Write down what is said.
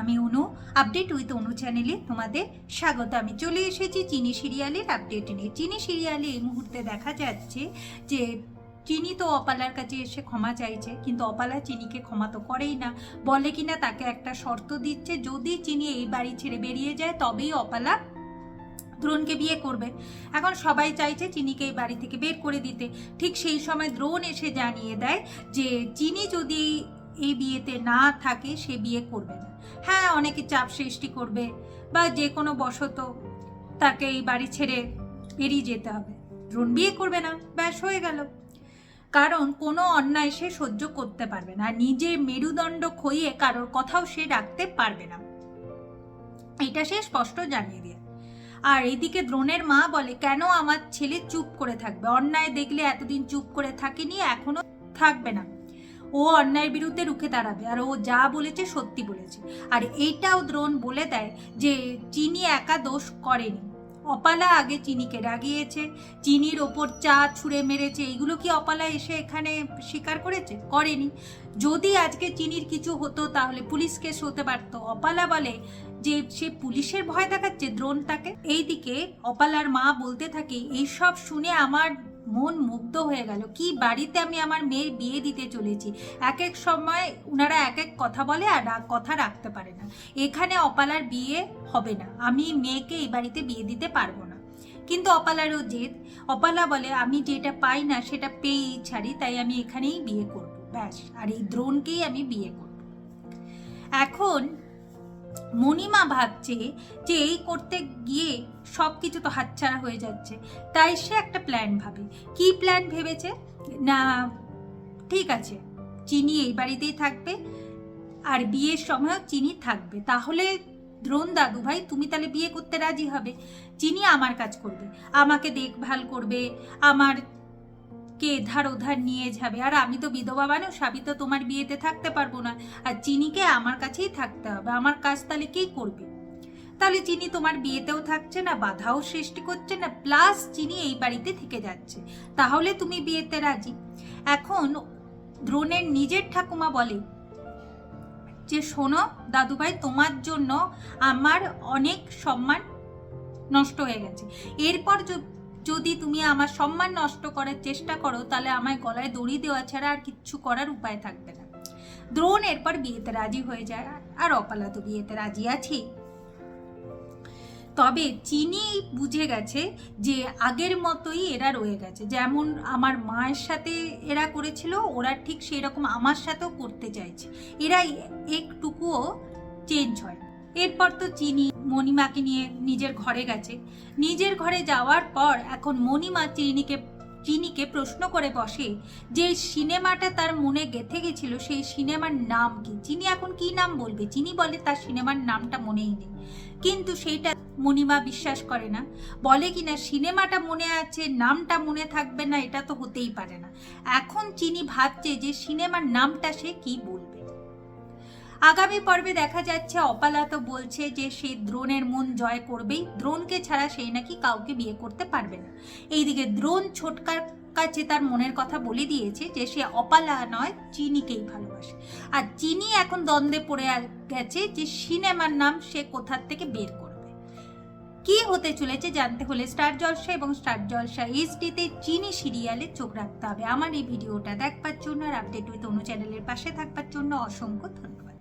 আমি অনু, update with অনু চ্যানেলে তোমাদের স্বাগত। আমি চলে এসেছি চিনি সিরিয়ালের আপডেট নিয়ে। চিনি সিরিয়ালে এই মুহূর্তে দেখা যাচ্ছে যে চিনি তো অপালার কাছে এসে ক্ষমা চাইছে, কিন্তু অপালা চিনিকে ক্ষমা তো করেই না। বলে কিনা তাকে একটা শর্ত দিচ্ছে, যদি চিনি এই বাড়ি ছেড়ে বেরিয়ে যায় তবেই অপালা দ্রোণকে বিয়ে করবে। এখন সবাই চাইছে চিনিকে এই বাড়ি থেকে বের করে দিতে। ঠিক সেই সময় দ্রোণ এসে জানিয়ে দেয় যে চিনি যদি এই বিয়েতে না থাকে সে বিয়ে করবে না। হ্যাঁ, অনেকে চাপ সৃষ্টি করবে বা যে কোনো বশত তাকে এই বাড়ি ছেড়ে বেরিয়ে যেতে হবে, দ্রোণ বিয়ে করবে না, ব্যাস হয়ে গেল। কারণ কোনো অন্যায় সে সহ্য করতে পারবে না, নিজে মেরুদণ্ড খইয়ে কারোর কথাও সে রাখতে পারবে না, এটা সে স্পষ্ট জানিয়ে দিয়ে। আর এদিকে দ্রোণের মা বলে, কেন আমার ছেলে চুপ করে থাকবে? অন্যায় দেখলে এতদিন চুপ করে থাকেনি, এখনো থাকবে না। ও অন্যায়ের বিরুদ্ধে রুখে দাঁড়াবে, আর ও যা বলেছে সত্যি বলেছে। আর এইটাও দ্রোণ বলে দেয় যে চিনি একা দোষ করেনি, অপালা আগে চিনিকে রাগিয়েছে, চিনির ওপর চা ছুঁড়ে মেরেছে। এইগুলো কি অপালা এসে এখানে স্বীকার করেছে? করেনি। যদি আজকে চিনির কিছু হতো তাহলে পুলিশ কেস হতে পারতো। অপালা বলে যে সে পুলিশের ভয় দেখাচ্ছে দ্রোণ তাকে। এইদিকে অপালার মা বলতে থাকে, এইসব শুনে আমার মন মুগ্ধ হয়ে গেল। কি বাড়িতে আমি আমার মেয়ের বিয়ে দিতে চলেছি। এক এক সময় ওনারা এক এক কথা বলে আর কথা রাখতে পারে না। এখানে অপালার বিয়ে হবে না, আমি মেয়েকে এই বাড়িতে বিয়ে দিতে পারবো না। কিন্তু অপালারও জেদ। অপালা বলে, আমি যেটা পাই না সেটা পেয়েই ছাড়ি, তাই আমি এখানেই বিয়ে করব, ব্যাস। আর এই দ্রোণকেই আমি বিয়ে করব। এখন মণিমা ভাবছে যে এই করতে গিয়ে সব কিছু তো হাতছাড়া হয়ে যাচ্ছে, তাই সে একটা প্ল্যান ভাবে। কি প্ল্যান ভেবেছে না, ঠিক আছে চিনি এই বাড়িতেই থাকবে আর বিয়ের সময়ও চিনি থাকবে, তাহলে দ্রোণ দাদু ভাই তুমি তাহলে বিয়ে করতে রাজি হবে। চিনি আমার কাজ করবে, আমাকে দেখভাল করবে, আমার কে এধার ওধার নিয়ে যাবে, আর আমি তো বিধবা মানুষ, আমি তো তোমার বিয়েতে থাকতে পারবো না, আর চিনিকে আমার কাছেই থাকতে হবে। আমার কাজ তাহলে কে করবে? তাহলে চিনি তোমার বিয়েতেও থাকছে না, বাধাও সৃষ্টি করছে না, প্লাস চিনি এই বাড়িতে থেকে যাচ্ছে, তাহলে তুমি বিয়েতে রাজি? এখন দ্রোণের নিজের ঠাকুমা বলে যে শোনো দাদুভাই, তোমার জন্য আমার অনেক সম্মান নষ্ট হয়ে গেছে, এরপর যদি তুমি আমার সম্মান নষ্ট করার চেষ্টা করো তাহলে আমায় গলায় দড়ি দেওয়া ছাড়া আর কিচ্ছু করার উপায় থাকবে না। দ্রোণ এরপর বিয়েতে রাজি হয়ে যায়, আর অপালা তো বিয়েতে রাজি আছে। তবে চিনি বুঝে গেছে যে আগের মতোই এরা রয়ে গেছে, যেমন আমার মায়ের সাথে এরা করেছিল ওরা ঠিক সেই রকম আমার সাথেও করতে চাইছে, এরা একটুকুও চেঞ্জ হয়। এরপর তো চিনি মণিমাকে নিয়ে নিজের ঘরে গেছে। নিজের ঘরে যাওয়ার পর এখন মণিমা চিনিকে প্রশ্ন করে বসে যে সিনেমাটা তার মনে গেঁথে গেছিল সেই সিনেমার নাম কি। চিনি এখন কি নাম বলবে? চিনি বলে তার সিনেমার নামটা মনেই নেই, কিন্তু সেইটা মণিমা বিশ্বাস করে না, বলে কিনা সিনেমাটা মনে আছে নামটা মনে থাকবে না, এটা তো হতেই পারে না। এখন চিনি ভাবছে যে সিনেমার নামটা সে কি বলবে। আগামী পর্বে দেখা যাচ্ছে অপালা তো বলছে যে সে দ্রোণের মন জয় করবেই, দ্রোণকে ছাড়া সে নাকি কাউকে বিয়ে করতে পারবে না। এইদিকে দ্রোণ ছোটকার কাছে তার মনের কথা বলে দিয়েছে যে সে অপালা নয় চিনিকেই ভালোবাসে। আর চিনি এখন দ্বন্দ্বে পড়ে গেছে যে সিনেমার নাম সে কোথার থেকে বের করবে। কি হতে চলেছে জানতে হলে স্টার জলসা এবং স্টার জলসা এইচডিতে চিনি সিরিয়ালে চোখ রাখতে হবে। আমার এই ভিডিওটা দেখবার জন্য আর আপডেট উইথ অনু চ্যানেলের পাশে থাকবার জন্য অসংখ্য ধন্যবাদ।